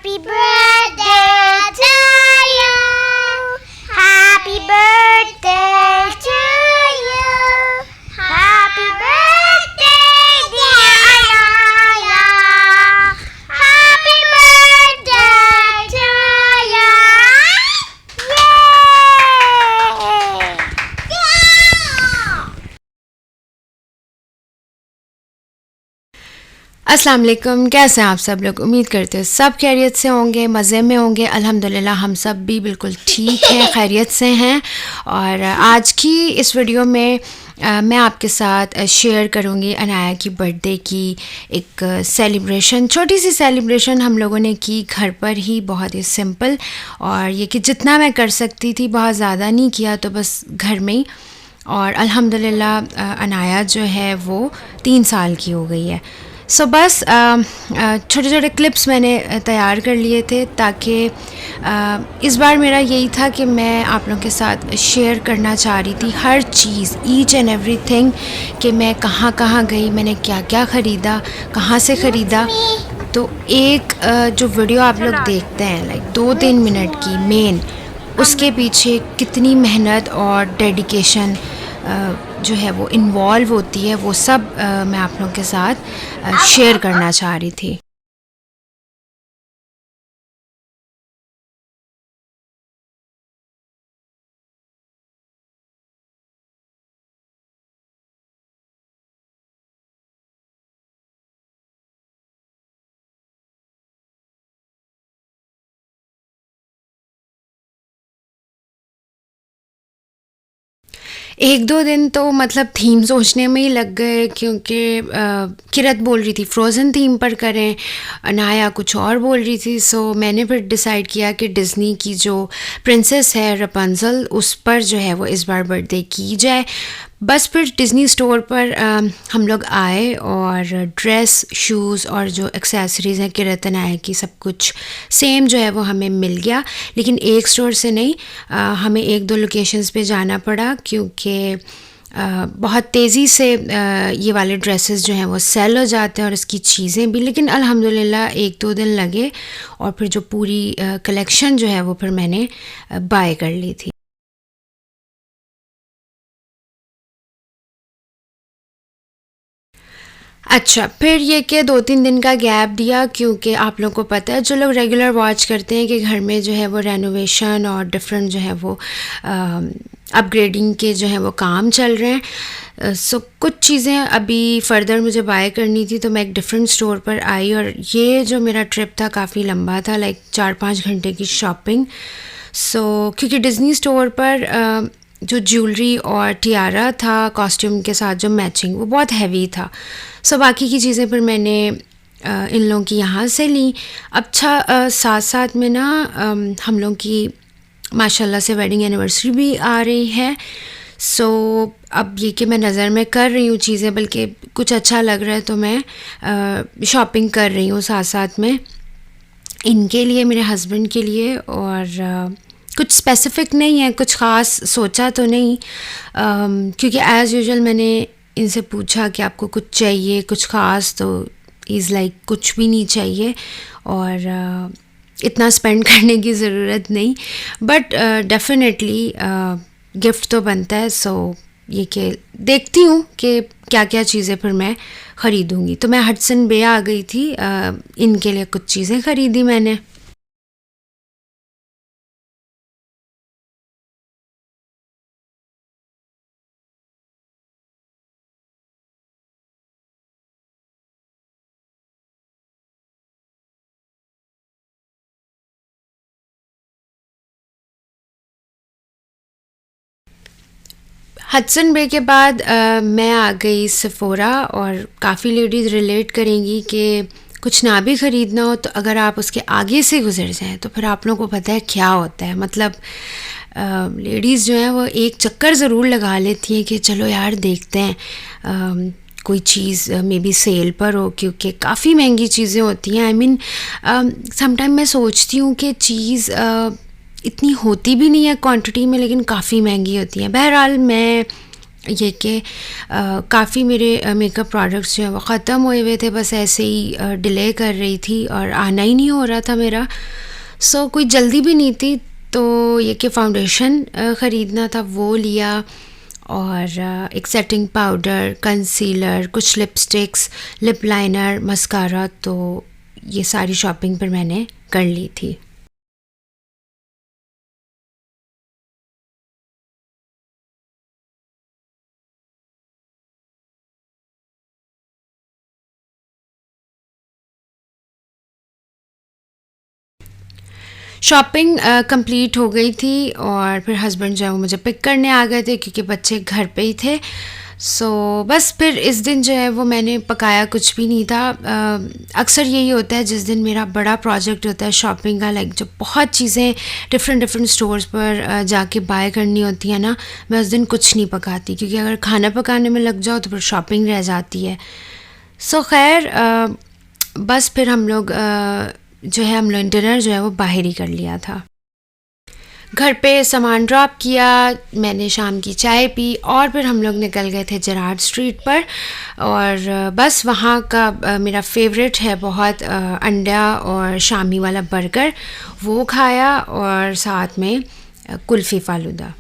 Happy birthday to you. Happy birthday to you. Happy birthday, dear Anaya. Happy birthday to you. Yay! अस्सलाम वालेकुम। कैसे हैं आप सब लोग? उम्मीद करते हैं सब खैरियत से होंगे, मज़े में होंगे। अल्हम्दुलिल्लाह हम सब भी बिल्कुल ठीक हैं, खैरियत से हैं। और आज की इस वीडियो में मैं आपके साथ शेयर करूंगी अनाया की बर्थडे की एक सेलिब्रेशन, छोटी सी सेलिब्रेशन हम लोगों ने की घर पर ही, बहुत ही सिंपल। और ये कि जितना मैं कर सकती थी, बहुत ज़्यादा नहीं किया, तो बस घर में ही। और अल्हम्दुलिल्लाह अनाया जो है वो 3 साल की हो गई है। सो बस छोटे छोटे क्लिप्स मैंने तैयार कर लिए थे, ताकि इस बार मेरा यही था कि मैं आप लोगों के साथ शेयर करना चाह रही थी हर चीज़, ईच एंड एवरीथिंग, कि मैं कहाँ कहाँ गई, मैंने क्या क्या ख़रीदा, कहाँ से ख़रीदा। तो एक जो वीडियो आप लोग देखते हैं, लाइक 2-3 मिनट की मेन, उसके पीछे कितनी मेहनत और डेडिकेशन जो है वो इन्वॉल्व होती है, वो सब मैं आप लोगों के साथ शेयर करना चाह रही थी। एक दो दिन तो मतलब थीम सोचने में ही लग गए, क्योंकि किरत बोल रही थी फ्रोज़न थीम पर करें, अनाया कुछ और बोल रही थी। सो मैंने फिर डिसाइड किया कि डिज़नी की जो प्रिंसेस है रपंज़ल, उस पर जो है वो इस बार बर्थडे की जाए। बस फिर डिज़नी स्टोर पर हम लोग आए और ड्रेस, शूज़ और जो एक्सेसरीज़ हैं किरत अनाया की, सब कुछ सेम जो है वो हमें मिल गया। लेकिन एक स्टोर से नहीं, हमें 1-2 लोकेशंस पे जाना पड़ा, क्योंकि बहुत तेज़ी से ये वाले ड्रेसेस जो हैं वो सेल हो जाते हैं और इसकी चीज़ें भी। लेकिन अल्हम्दुलिल्लाह 1-2 दिन लगे और फिर जो पूरी कलेक्शन जो है वो फिर मैंने बाय कर ली थी। अच्छा, फिर ये कि 2-3 दिन का गैप दिया, क्योंकि आप लोगों को पता है, जो लोग रेगुलर वॉच करते हैं, कि घर में जो है वो रेनोवेशन और डिफरेंट जो है वो अपग्रेडिंग के जो है वो काम चल रहे हैं। सो कुछ चीज़ें अभी फ़र्दर मुझे बाय करनी थी, तो मैं एक डिफरेंट स्टोर पर आई। और ये जो मेरा ट्रिप था काफ़ी लंबा था, लाइक 4-5 घंटे की शॉपिंग। सो क्योंकि डिज़नी स्टोर पर जो ज्वेलरी और टियारा था कॉस्ट्यूम के साथ जो मैचिंग, वो बहुत हैवी था। सो बाकी की चीज़ें फिर मैंने इन लोगों की यहाँ से ली। अच्छा, साथ साथ में ना हम लोगों की माशाल्लाह से वेडिंग एनिवर्सरी भी आ रही है। सो अब ये कि मैं नज़र में कर रही हूँ चीज़ें, बल्कि कुछ अच्छा लग रहा है तो मैं शॉपिंग कर रही हूँ साथ साथ में, इनके लिए, मेरे हस्बैंड के लिए। और कुछ स्पेसिफ़िक नहीं है, कुछ ख़ास सोचा तो नहीं, क्योंकि एज़ यूजुअल मैंने इनसे पूछा कि आपको कुछ चाहिए कुछ ख़ास, तो इज़ लाइक कुछ भी नहीं चाहिए और इतना स्पेंड करने की ज़रूरत नहीं, बट डेफ़िनेटली गिफ्ट तो बनता है। सो ये कि देखती हूँ कि क्या क्या चीज़ें फिर मैं ख़रीदूँगी। तो मैं हडसन बे आ गई थी, इनके लिए कुछ चीज़ें ख़रीदी मैंने। हडसन बे के बाद मैं आ गई सेफोरा, और काफ़ी लेडीज़ रिलेट करेंगी कि कुछ ना भी ख़रीदना हो, तो अगर आप उसके आगे से गुजर जाएं तो फिर आप लोगों को पता है क्या होता है। मतलब लेडीज़ जो हैं वो एक चक्कर ज़रूर लगा लेती हैं कि चलो यार देखते हैं कोई चीज़ मे बी सेल पर हो, क्योंकि काफ़ी महंगी चीज़ें होती हैं। आई मीन समटाइम मैं सोचती हूँ कि चीज़ इतनी होती भी नहीं है क्वांटिटी में, लेकिन काफ़ी महंगी होती है। बहरहाल मैं ये कि काफ़ी मेरे मेकअप प्रोडक्ट्स जो हैं वो ख़त्म हुए हुए थे, बस ऐसे ही डिले कर रही थी और आना ही नहीं हो रहा था मेरा। सो कोई जल्दी भी नहीं थी, तो ये कि फ़ाउंडेशन ख़रीदना था वो लिया, और एक सेटिंग पाउडर, कंसीलर, कुछ लिपस्टिक्स, लिप लाइनर, मस्कारा, तो ये सारी शॉपिंग पर मैंने कर ली थी। शॉपिंग कंप्लीट हो गई थी और फिर हस्बैंड जो है वो मुझे पिक करने आ गए थे क्योंकि बच्चे घर पे ही थे। सो बस फिर इस दिन जो है वो मैंने पकाया कुछ भी नहीं था। अक्सर यही होता है जिस दिन मेरा बड़ा प्रोजेक्ट होता है शॉपिंग का, लाइक जो बहुत चीज़ें डिफरेंट स्टोर्स पर जाके बाय करनी होती है ना, मैं उस दिन कुछ नहीं पकाती क्योंकि अगर खाना पकाने में लग जाओ तो फिर शॉपिंग रह जाती है। सो खैर बस फिर हम लोग डिनर जो है वो बाहर ही कर लिया था। घर पे सामान ड्रॉप किया, मैंने शाम की चाय पी और फिर हम लोग निकल गए थे जेराड स्ट्रीट पर। और बस वहाँ का मेरा फेवरेट है बहुत अंडा और शामी वाला बर्गर, वो खाया और साथ में कुल्फ़ी फ़ालूदा।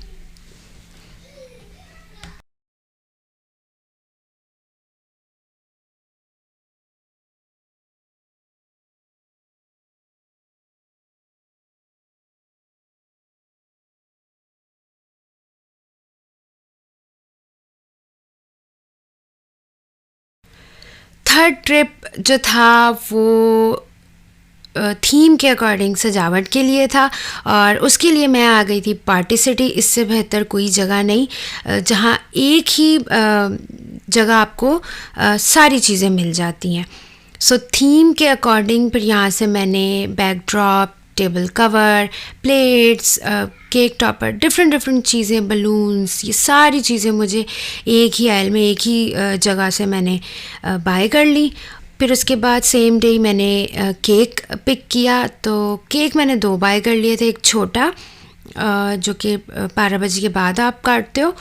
थर्ड ट्रिप जो था वो थीम के अकॉर्डिंग सजावट के लिए था और उसके लिए मैं आ गई थी पार्टी सिटी। इससे बेहतर कोई जगह नहीं जहाँ एक ही जगह आपको सारी चीज़ें मिल जाती हैं। सो थीम के अकॉर्डिंग फिर यहाँ से मैंने backdrop, table cover, plates, cake topper, different चीज़ें, बलून्स, ये सारी चीज़ें मुझे एक ही आयल में, एक ही जगह से मैंने बाय कर ली। फिर उसके बाद सेम डे मैंने केक पिक किया, तो केक मैंने 2 बाय कर लिए थे। एक छोटा जो कि 12 बजे के बाद आप काटते हो,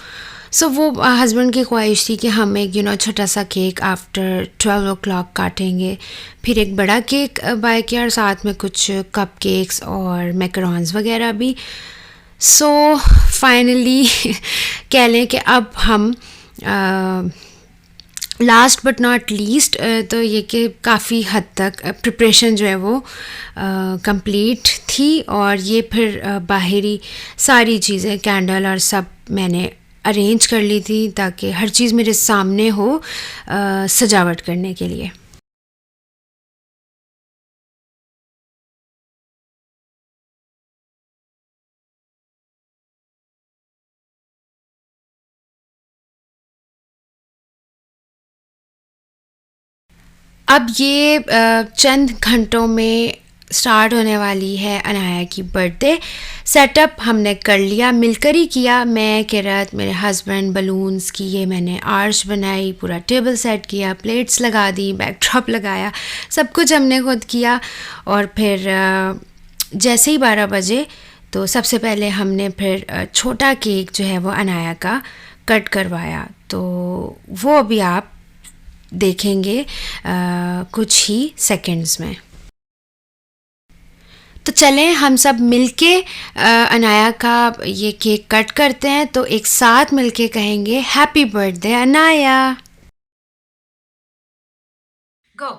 सो वो हस्बैंड की ख्वाहिश थी कि हम एक छोटा सा केक आफ्टर 12 o'clock काटेंगे। फिर एक बड़ा केक बाय किया और साथ में कुछ कप केक्स और मैकरॉन्स वगैरह भी। सो फाइनली कह लें कि अब हम लास्ट बट नॉट लीस्ट तो ये कि काफ़ी हद तक प्रिपरेशन जो है वो कंप्लीट थी और ये फिर बाहरी सारी चीज़ें, कैंडल और सब मैंने अरेंज कर ली थी ताकि हर चीज़ मेरे सामने हो सजावट करने के लिए। अब ये चंद घंटों में स्टार्ट होने वाली है अनाया की बर्थडे। सेटअप हमने कर लिया, मिलकर ही किया। मैं, किरत, मेरे हस्बैंड, बलून्स की ये मैंने आर्च बनाई, पूरा टेबल सेट किया, प्लेट्स लगा दी, बैकड्रॉप लगाया, सब कुछ हमने खुद किया। और फिर जैसे ही 12 बजे तो सबसे पहले हमने फिर छोटा केक जो है वो अनाया का कट करवाया, तो वो अभी आप देखेंगे कुछ ही सेकंड्स में। तो चलें हम सब मिलके अनाया का ये केक कट करते हैं, तो एक साथ मिलके कहेंगे happy birthday Anaya. Go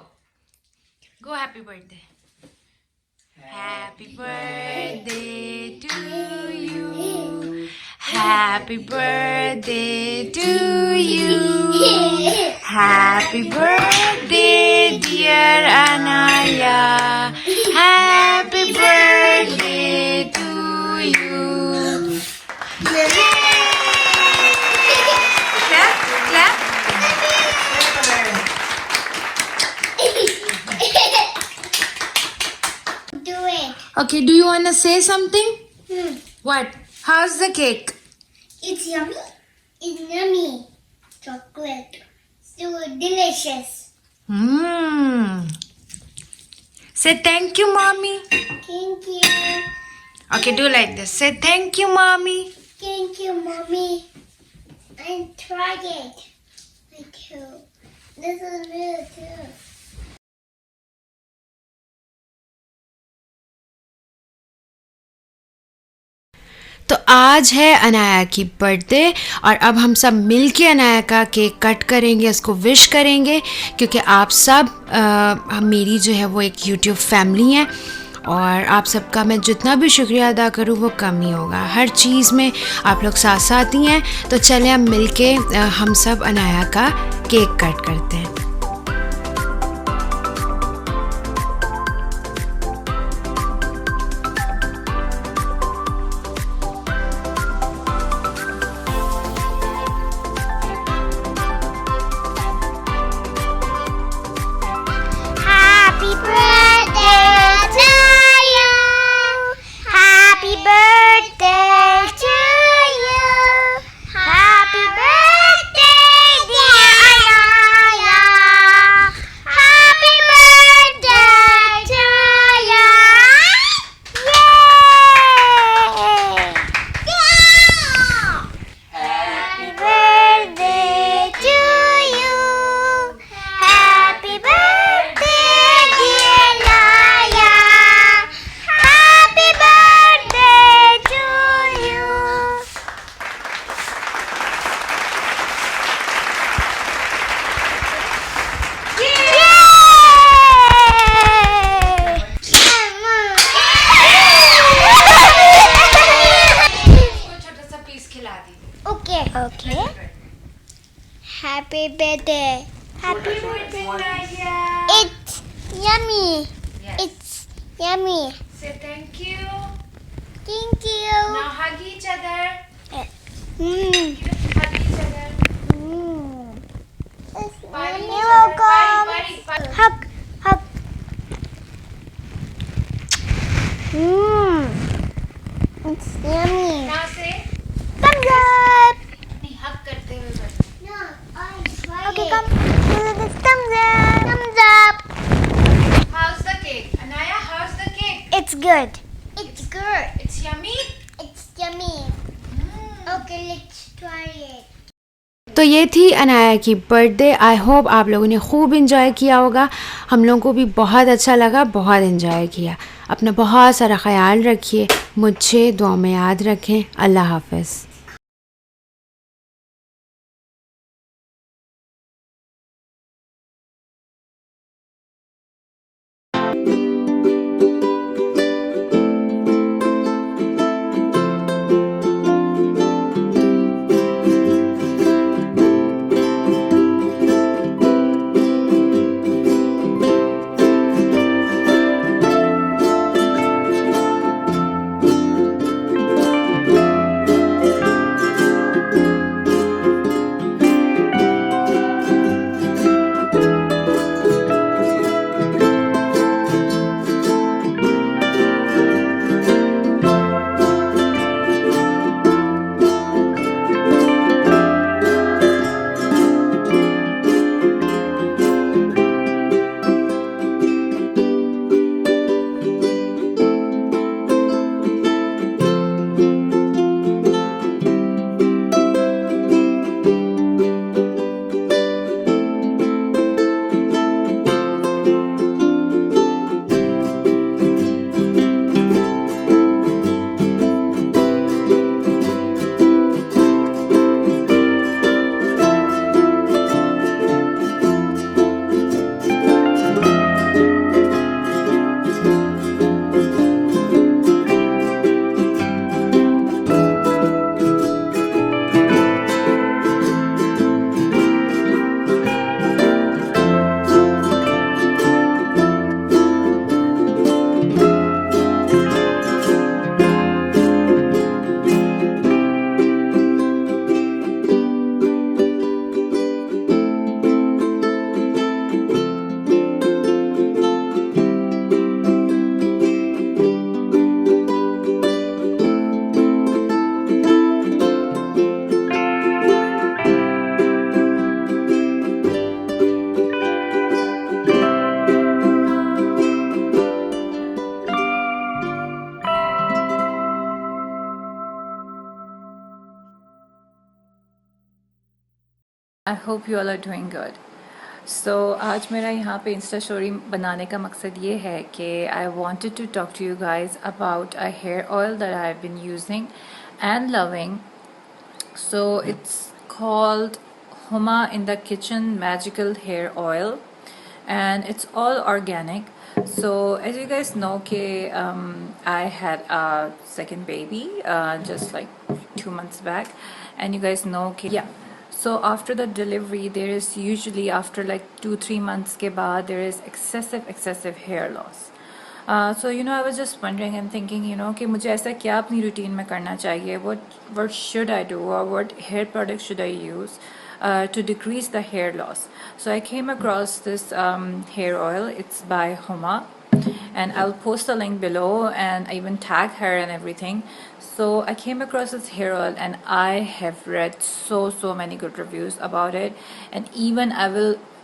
go, happy birthday. Happy birthday to you, happy birthday to you, happy birthday dear Anaya, happy birthday to you. Clap, clap. Do it. Okay, do you want to say something? Hmm. What? How's the cake? It's yummy. It's yummy. Chocolate. So delicious. Say thank you, mommy. Thank you. Okay, do like this. Say thank you, mommy. Thank you, mommy. And try it. Me too. This is real too. तो आज है अनाया की birthday और अब हम सब मिल के अनाया का केक कट करेंगे, उसको विश करेंगे क्योंकि आप सब मेरी जो है वो एक यूट्यूब फैमिली है और आप सबका मैं जितना भी शुक्रिया अदा करूँ वो कम ही होगा। हर चीज़ में आप लोग साथ साथ ही हैं। तो चलें अब मिल के हम सब अनाया का केक कट करते हैं। Happy birthday to you. Happy birthday to you. Happy birthday, dear Anaya. Happy birthday to you. Yay! Happy birthday to you. Happy birthday, dear Naya. Happy birthday to you. छोटा सा piece खिला दी। Okay. Okay. Happy birthday. Happy birthday. It's yummy. It's yummy. Say thank you. Thank you. Now hug each other. Mm. Hug each other. Mm. Party You're each other. welcome. Party. Hug. Hug. It's yummy. Now say Thumbs up. नहीं hug करते हुए बस। No, I try okay, come. Thumbs up. Thumbs up. How's the cake? Anaya, how's the cake? It's good. It's good. It's yummy. It's yummy. Okay, let's try it. तो ये थी अनाया की birthday. I hope आप लोगों ने खूब enjoy किया होगा। हम लोगों को भी बहुत अच्छा लगा, बहुत इन्जॉय किया। अपना बहुत सारा ख्याल रखिए, मुझे दुआ में याद रखें। अल्लाह हाफ़िज़। I hope you all are doing good. So आज मेरा यहाँ पे इंस्टा स्टोरी बनाने का मकसद ये है कि I wanted to talk to you guys about a hair oil that I've been using and loving. So it's called Huma in the Kitchen Magical Hair Oil, and it's all organic. So as you guys know कि I had a second baby just like 2 months back, and you guys know कि yeah. So after the delivery, there is usually after like 2-3 months के बाद there is excessive hair loss. So I was just wondering and thinking कि मुझे ऐसा क्या अपनी routine में करना चाहिए, what should I do, or what hair product should I use to decrease the hair loss. So I came across this hair oil. It's by Huma, and I'll post the link below and I even tag her and everything. So I came across this hair oil and I have read so many good reviews about it, and even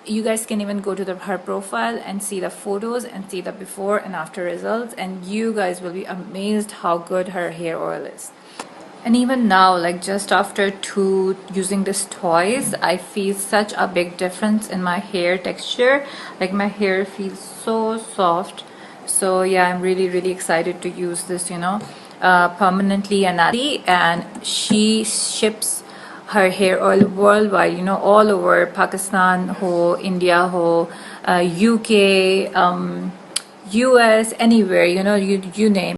you guys can even go to her profile and see the photos and see the before and after results, and you guys will be amazed how good her hair oil is. And even now, like just after using this twice, I feel such a big difference in my hair texture. Like my hair feels so soft. So yeah, I'm really excited to use this permanently. And she ships her hair oil worldwide, all over Pakistan ho, India ho, UK, US, anywhere, you name